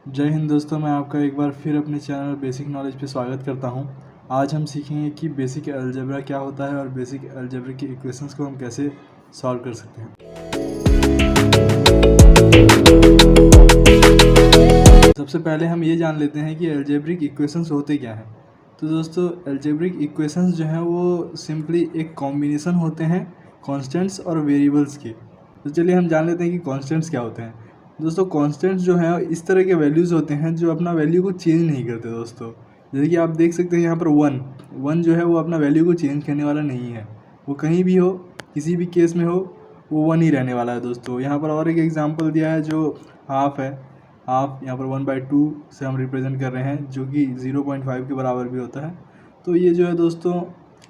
जय हिंद दोस्तों, मैं आपका एक बार फिर अपने चैनल बेसिक नॉलेज पे स्वागत करता हूं। आज हम सीखेंगे कि बेसिक अलजेब्रा क्या होता है और बेसिक अलजेब्रा की इक्वेशंस को हम कैसे सॉल्व कर सकते हैं। सबसे पहले हम ये जान लेते हैं कि अलजेब्रिक इक्वेशंस होते क्या हैं। तो दोस्तों, अलजेब्रिक इक्वेशंस जो हैं वो सिंपली एक कॉम्बिनेशन होते हैं कॉन्स्टेंट्स और वेरिएबल्स के। तो चलिए हम जान लेते हैं कि कॉन्स्टेंट्स क्या होते हैं। दोस्तों, कॉन्स्टेंट्स जो हैं इस तरह के वैल्यूज़ होते हैं जो अपना वैल्यू को चेंज नहीं करते दोस्तों। जैसे कि आप देख सकते हैं यहाँ पर वन जो है वो अपना वैल्यू को चेंज करने वाला नहीं है। वो कहीं भी हो, किसी भी केस में हो, वो वन ही रहने वाला है दोस्तों। यहाँ पर और एक एग्जांपल दिया है जो हाफ है। हाफ यहाँ पर 1/2 से हम रिप्रेजेंट कर रहे हैं, जो कि 0.5 के बराबर भी होता है। तो ये जो है दोस्तों,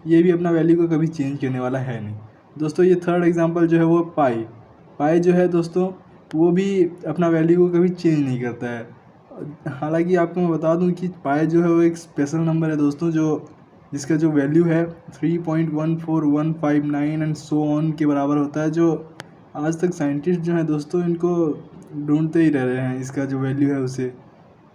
ये भी अपना वैल्यू को कभी चेंज करने वाला है नहीं दोस्तों। ये थर्ड एग्जांपल जो है वो पाई जो है दोस्तों, वो भी अपना वैल्यू को कभी चेंज नहीं करता है। हालांकि आपको मैं बता दूं कि पाई जो है वो एक स्पेशल नंबर है दोस्तों, जिसका जो वैल्यू है 3.14159 एंड सो ऑन के बराबर होता है, जो आज तक साइंटिस्ट जो है दोस्तों इनको ढूंढते ही रह रहे हैं। इसका जो वैल्यू है उसे,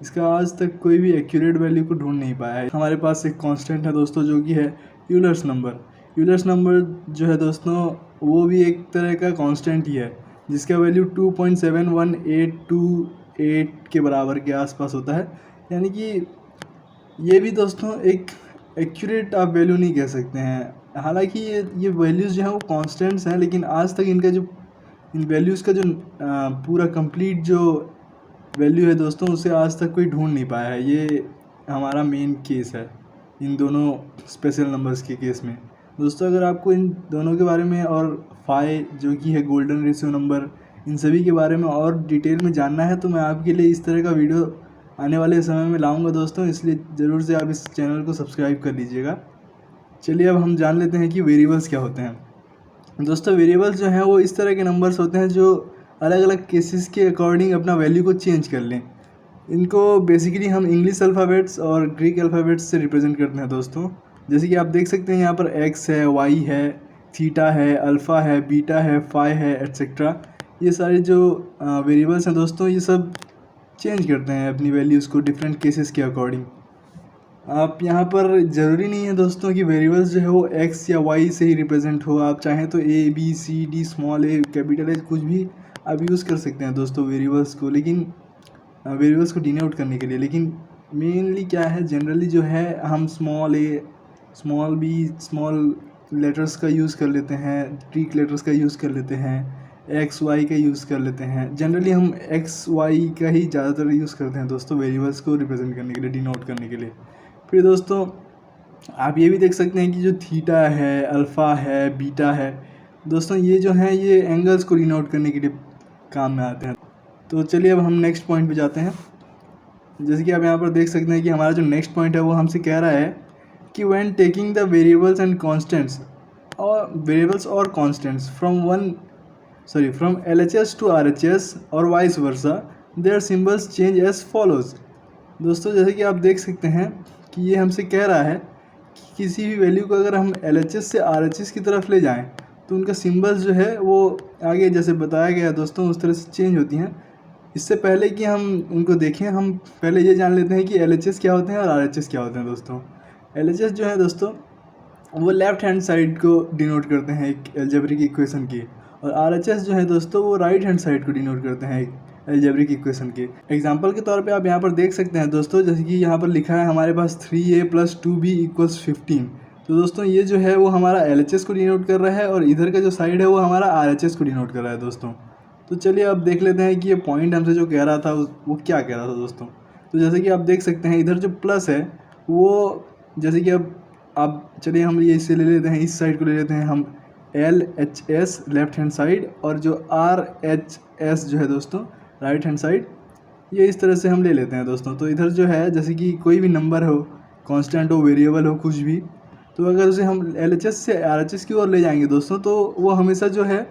इसका आज तक कोई भी एक्यूरेट वैल्यू को ढूंढ नहीं पाया है। हमारे पास एक कांस्टेंट है दोस्तों, जो कि है यूलर्स नंबर। यूलर्स नंबर जो है दोस्तों, वो भी एक तरह का कांस्टेंट ही है, जिसका वैल्यू 2.71828 के बराबर के आसपास होता है। यानी कि ये भी दोस्तों एक एक्यूरेट आप वैल्यू नहीं कह सकते हैं। हालांकि ये वैल्यूज़ जो हैं वो कांस्टेंट्स हैं, लेकिन आज तक इन वैल्यूज़ का जो पूरा कंप्लीट जो वैल्यू है दोस्तों, उसे आज तक कोई ढूंढ नहीं पाया है। ये हमारा मेन केस है इन दोनों स्पेशल नंबर्स के केस में। दोस्तों, अगर आपको इन दोनों के बारे में और फाई जो कि है गोल्डन रेशियो नंबर, इन सभी के बारे में और डिटेल में जानना है, तो मैं आपके लिए इस तरह का वीडियो आने वाले समय में लाऊंगा दोस्तों। इसलिए ज़रूर से आप इस चैनल को सब्सक्राइब कर लीजिएगा। चलिए अब हम जान लेते हैं कि वेरिएबल्स क्या होते हैं। दोस्तों, वेरिएबल्स जो हैं वो इस तरह के नंबर्स होते हैं जो अलग अलग केसेस के अकॉर्डिंग अपना वैल्यू को चेंज कर लें। इनको बेसिकली हम इंग्लिश अल्फ़ाबेट्स और ग्रीक अल्फ़ाबेट्स से रिप्रेजेंट करते हैं दोस्तों। जैसे कि आप देख सकते हैं यहाँ पर एक्स है, वाई है, थीटा है, अल्फ़ा है, बीटा है, फाई है, एट्सेट्रा। ये सारे जो वेरिएबल्स हैं दोस्तों, ये सब चेंज करते हैं अपनी वैल्यूज़ को डिफरेंट केसेस के अकॉर्डिंग। आप यहाँ पर ज़रूरी नहीं है दोस्तों कि वेरिएबल्स जो है वो एक्स या वाई से ही रिप्रेजेंट हो। आप चाहें तो A B C D, small A, capital H, कुछ भी आप यूज़ कर सकते हैं दोस्तों वेरिएबल्स को, लेकिन वेरिएबल्स को डिनोट करने के लिए। लेकिन मेनली क्या है, जनरली जो है हम स्मॉल ए, स्मॉल बी, स्मॉल लेटर्स का यूज़ कर लेते हैं, ग्रीक लेटर्स का यूज़ कर लेते हैं, एक्स वाई का यूज़ कर लेते हैं। जनरली हम एक्स वाई का ही ज़्यादातर यूज़ करते हैं दोस्तों वेरिएबल्स को रिप्रेजेंट करने के लिए, डिनोट करने के लिए। फिर दोस्तों, आप ये भी देख सकते हैं कि जो थीटा है, अल्फ़ा है, बीटा है दोस्तों, ये जो हैं ये एंगल्स को डिनोट करने के लिए काम में आते हैं। तो चलिए अब हम नेक्स्ट पॉइंट पे जाते हैं। जैसे कि आप यहाँ पर देख सकते हैं कि हमारा जो नेक्स्ट पॉइंट है वो हमसे कह रहा है कि when taking the variables and constants और constants from LHS to RHS और vice versa, their symbols change as follows. दोस्तों, जैसे कि आप देख सकते हैं कि ये हमसे कह रहा है कि किसी भी वैल्यू को अगर हम LHS से RHS की तरफ ले जाएं तो उनका सिंबल्स जो है वो आगे जैसे बताया गया दोस्तों उस तरह से चेंज होती हैं। इससे पहले कि हम उनको देखें, हम पहले ये जान लेते हैं कि LHS क्या होते हैं और RHS क्या होते हैं दोस्तों। LHS जो है दोस्तों, वो लेफ्ट हैंड साइड को डिनोट करते हैं एक अलजेब्रिक इक्वेशन की, और RHS जो है दोस्तों वो राइट हैंड साइड को डिनोट करते हैं एक अलजेब्रिक इक्वेशन के। एग्जांपल के तौर पे आप यहाँ पर देख सकते हैं दोस्तों, जैसे कि यहाँ पर लिखा है हमारे पास 3a + 2b = 15। तो दोस्तों, ये जो है वो हमारा LHS को डिनोट कर रहा है और इधर का जो साइड है वो हमारा RHS को डिनोट कर रहा है दोस्तों। तो चलिए अब देख लेते हैं कि ये पॉइंट हमसे जो कह रहा था वो क्या कह रहा था दोस्तों। तो जैसे कि आप देख सकते हैं इधर जो प्लस है वो, जैसे कि अब चलिए हम ये इससे ले लेते हैं, इस साइड को ले लेते हैं हम LHS लेफ्ट हैंड साइड, और जो RHS जो है दोस्तों राइट हैंड साइड, ये इस तरह से हम ले लेते हैं दोस्तों। तो इधर जो है जैसे कि कोई भी नंबर हो, कांस्टेंट हो, वेरिएबल हो, कुछ भी, तो अगर उसे हम LHS से RHS की ओर ले जाएंगे दोस्तों, तो वो हमेशा जो है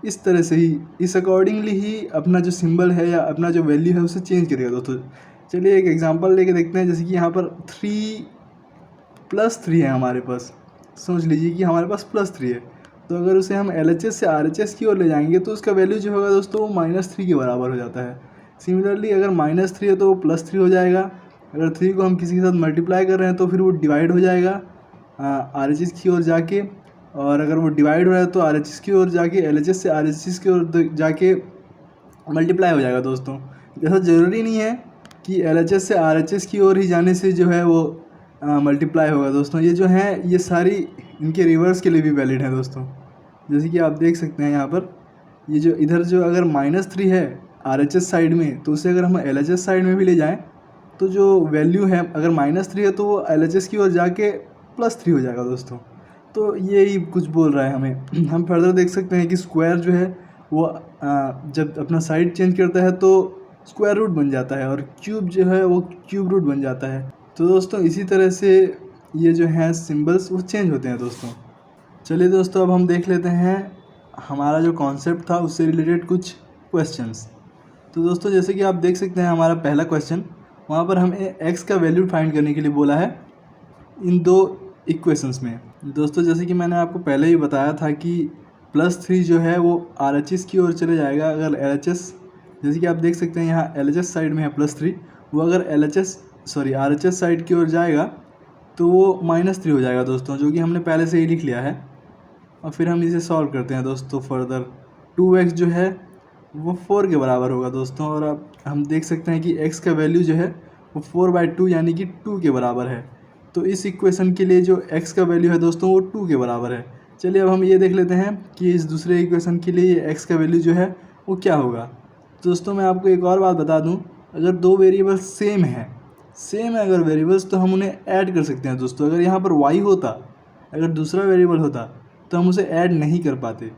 इस तरह से ही, इस अकॉर्डिंगली ही अपना जो सिंबल है या अपना जो वैल्यू है उसे चेंज करेगा दोस्तों। चलिए एक एग्जांपल लेके देखते हैं। जैसे कि यहाँ पर 3+3 है हमारे पास, सोच लीजिए कि हमारे पास +3 है। तो अगर उसे हम LHS से RHS की ओर ले जाएंगे तो उसका वैल्यू जो होगा दोस्तों वो -3 के बराबर हो जाता है। सिमिलरली अगर -3 है तो वो +3 हो जाएगा। अगर 3 को हम किसी के साथ मल्टीप्लाई कर रहे हैं तो फिर वो डिवाइड हो जाएगा RHS की ओर जाके, और अगर वो डिवाइड हो रहा है तो RHS की ओर जाके LHS से RHS की ओर जाके मल्टीप्लाई हो जाएगा दोस्तों। जैसा ज़रूरी नहीं है कि LHS से RHS की ओर ही जाने से जो है वो मल्टीप्लाई होगा दोस्तों। ये जो है ये सारी इनके रिवर्स के लिए भी वैलिड है दोस्तों। जैसे कि आप देख सकते हैं यहाँ पर ये जो इधर जो अगर -3 है RHS साइड में, तो उसे अगर हम LHS साइड में भी ले जाएं तो जो वैल्यू है अगर -3 है तो वो LHS की ओर जाके +3 हो जाएगा दोस्तों। तो यही कुछ बोल रहा है हमें। हम फर्दर देख सकते हैं कि स्क्वायर जो है वो जब अपना साइड चेंज करता है तो स्क्वायर रूट बन जाता है, और क्यूब जो है वो क्यूब रूट बन जाता है। तो दोस्तों इसी तरह से ये जो है सिंबल्स वो चेंज होते हैं दोस्तों। चलिए दोस्तों अब हम देख लेते हैं हमारा जो कॉन्सेप्ट था उससे रिलेटेड कुछ क्वेश्चंस। तो दोस्तों जैसे कि आप देख सकते हैं हमारा पहला क्वेश्चन, वहाँ पर हमें x का वैल्यू फाइंड करने के लिए बोला है इन दो इक्वेशंस में। दोस्तों जैसे कि मैंने आपको पहले ही बताया था कि +3 जो है वो RHS की ओर चले जाएगा अगर LHS, जैसे कि आप देख सकते हैं यहाँ LHS साइड में है +3, वो अगर RHS साइड की ओर जाएगा तो वो -3 हो जाएगा दोस्तों, जो कि हमने पहले से ही लिख लिया है। और फिर हम इसे सॉल्व करते हैं दोस्तों फर्दर। 2x जो है वो 4 के बराबर होगा दोस्तों, और अब हम देख सकते हैं कि x का वैल्यू जो है वो 4/2 यानी कि 2 के बराबर है। तो इस इक्वेशन के लिए जो x का वैल्यू है दोस्तों वो 2 के बराबर है। चलिए अब हम ये देख लेते हैं कि इस दूसरे इक्वेशन के लिए ये x का वैल्यू जो है वो क्या होगा। दोस्तों मैं आपको एक और बात बता दूं, अगर दो वेरिएबल सेम है अगर वेरिएबल्स, तो हम उन्हें ऐड कर सकते हैं दोस्तों। अगर यहाँ पर y होता, अगर दूसरा वेरिएबल होता तो हम उसे ऐड नहीं कर पाते,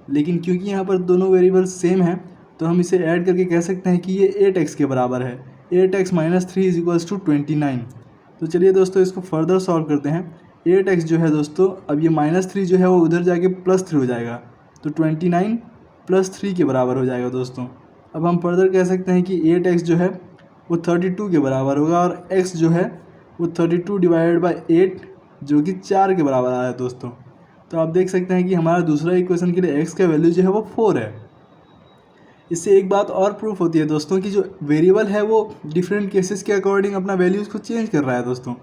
लेकिन क्योंकि यहाँ पर दोनों वेरिएबल सेम हैं तो हम इसे ऐड करके कह सकते हैं कि ये 8x के बराबर है। 8x - 3 = 29। तो चलिए दोस्तों इसको फर्दर सॉल्व करते हैं। 8x जो है दोस्तों, अब ये -3 जो है वो उधर जाके +3 हो जाएगा, तो 29 + 3 के बराबर हो जाएगा दोस्तों। अब हम फर्दर कह सकते हैं कि 8x जो है वो 32 के बराबर होगा, और x जो है वो 32 / 8 जो कि 4 के बराबर आ रहा है दोस्तों। तो आप देख सकते हैं कि हमारा दूसरा इक्वेशन के लिए x का वैल्यू जो है वो 4 है। इससे एक बात और प्रूफ होती है दोस्तों कि जो वेरिएबल है वो डिफरेंट केसेस के अकॉर्डिंग अपना वैल्यूज़ को चेंज कर रहा है दोस्तों।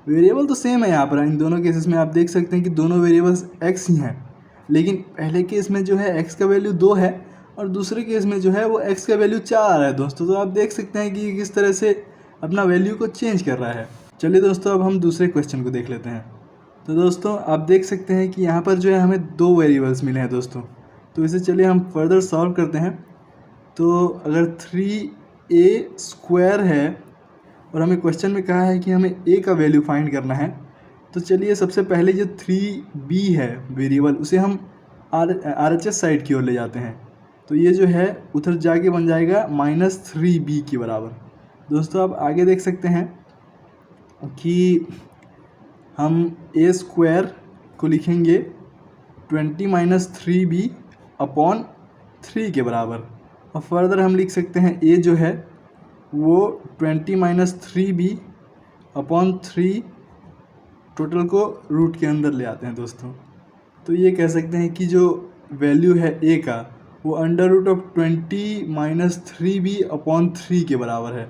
वेरिएबल तो सेम है यहाँ पर, इन दोनों केसेस में आप देख सकते हैं कि दोनों वेरिएबल्स x ही हैं, लेकिन पहले केस में जो है x का वैल्यू 2 है और दूसरे केस में जो है वो x का वैल्यू 4 आ रहा है दोस्तों। तो आप देख सकते हैं कि किस तरह से अपना वैल्यू को चेंज कर रहा है। चलिए दोस्तों अब हम दूसरे क्वेश्चन को देख लेते हैं। तो दोस्तों आप देख सकते हैं कि यहाँ पर जो है हमें 2 वेरिएबल्स मिले हैं दोस्तों। तो इसे चलिए हम फर्दर सॉल्व करते हैं। तो अगर 3a² है और हमें क्वेश्चन में कहा है कि हमें a का वैल्यू फाइंड करना है, तो चलिए सबसे पहले जो 3b है वेरिएबल उसे हम RHS साइड की ओर ले जाते हैं। तो ये जो है उधर जाके बन जाएगा -3b के बराबर। दोस्तों आप आगे देख सकते हैं कि हम a² को लिखेंगे 20 - 3b/3 के बराबर, और फर्दर हम लिख सकते हैं a जो है वो 20 - 3b/3 टोटल को रूट के अंदर ले आते हैं दोस्तों। तो ये कह सकते हैं कि जो वैल्यू है a का वो √20 - 3b/3 के बराबर है।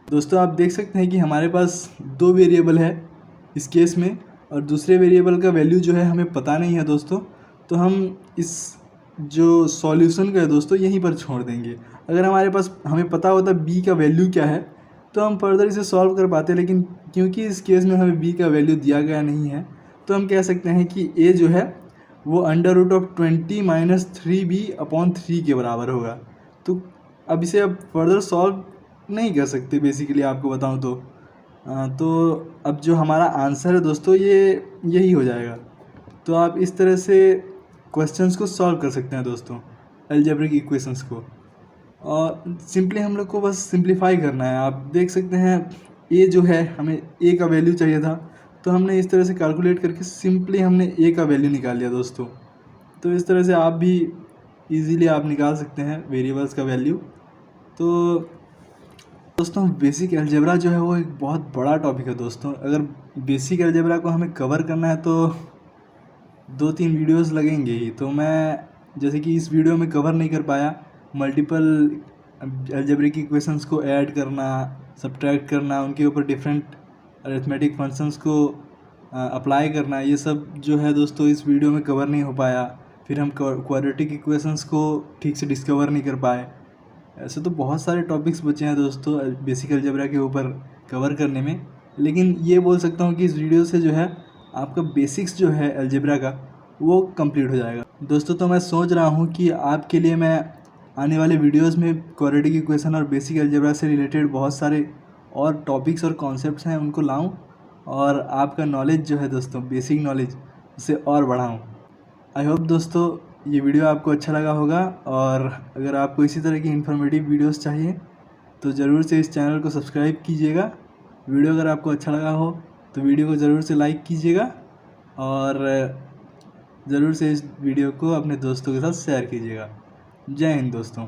दोस्तों आप देख सकते हैं कि हमारे पास 2 वेरिएबल है इस केस में, और दूसरे वेरिएबल का वैल्यू जो है हमें पता नहीं है दोस्तों। तो हम इस जो सॉल्यूशन का है दोस्तों यहीं पर छोड़ देंगे। अगर हमें पता होता b का वैल्यू क्या है तो हम फर्दर इसे सॉल्व कर पाते, लेकिन क्योंकि इस केस में हमें b का वैल्यू दिया गया नहीं है तो हम कह सकते हैं कि a जो है वो √20 - 3b/3 के बराबर होगा। तो अब इसे अब फर्दर सॉल्व नहीं कर सकते बेसिकली, आपको बताऊं तो अब जो हमारा आंसर है दोस्तों ये यही हो जाएगा। तो आप इस तरह से क्वेश्चंस को सॉल्व कर सकते हैं दोस्तों, अलजेब्रिक इक्वेशंस को। और सिंपली हम लोग को बस सिंप्लीफाई करना है। आप देख सकते हैं a जो है हमें a का वैल्यू चाहिए था, तो हमने इस तरह से कैलकुलेट करके सिंपली हमने a का वैल्यू निकाल लिया दोस्तों। तो इस तरह से आप भी इजीली आप निकाल सकते हैं वेरिएबल्स का वैल्यू। तो दोस्तों बेसिक अलजेब्रा जो है वो एक बहुत बड़ा टॉपिक है दोस्तों। अगर बेसिक अलजेब्रा को हमें कवर करना है तो 2-3 वीडियोस लगेंगे ही। तो मैं जैसे कि इस वीडियो में कवर नहीं कर पाया, मल्टीपल अलजेब्रिक इक्वेशंस को ऐड करना, सब्ट्रैक्ट करना, उनके ऊपर डिफरेंट अरिथमेटिक फंक्शंस को अप्लाई करना, ये सब जो है दोस्तों इस वीडियो में कवर नहीं हो पाया। फिर हम क्वाड्रेटिक इक्वेशंस को ठीक से डिस्कवर नहीं कर पाए। ऐसे तो बहुत सारे टॉपिक्स बचे हैं दोस्तों बेसिक अलजेब्रा के ऊपर कवर करने में, लेकिन ये बोल सकता हूँ कि इस वीडियो से जो है आपका बेसिक्स जो है अलजेब्रा का वो कंप्लीट हो जाएगा दोस्तों। तो मैं सोच रहा हूँ कि आपके लिए मैं आने वाले वीडियोस में क्वाड्रेटिक इक्वेशन और बेसिक अलजेब्रा से रिलेटेड बहुत सारे और टॉपिक्स और कॉन्सेप्ट्स हैं उनको लाऊं और आपका नॉलेज जो है दोस्तों बेसिक नॉलेज उसे और बढ़ाऊं। आई होप दोस्तों ये वीडियो आपको अच्छा लगा होगा, और अगर आपको इसी तरह की इन्फॉर्मेटिव वीडियोस चाहिए तो ज़रूर से इस चैनल को सब्सक्राइब कीजिएगा। वीडियो अगर आपको अच्छा लगा हो तो वीडियो को ज़रूर से लाइक कीजिएगा और ज़रूर से इस वीडियो को अपने दोस्तों के साथ शेयर कीजिएगा। जय हिंद दोस्तों।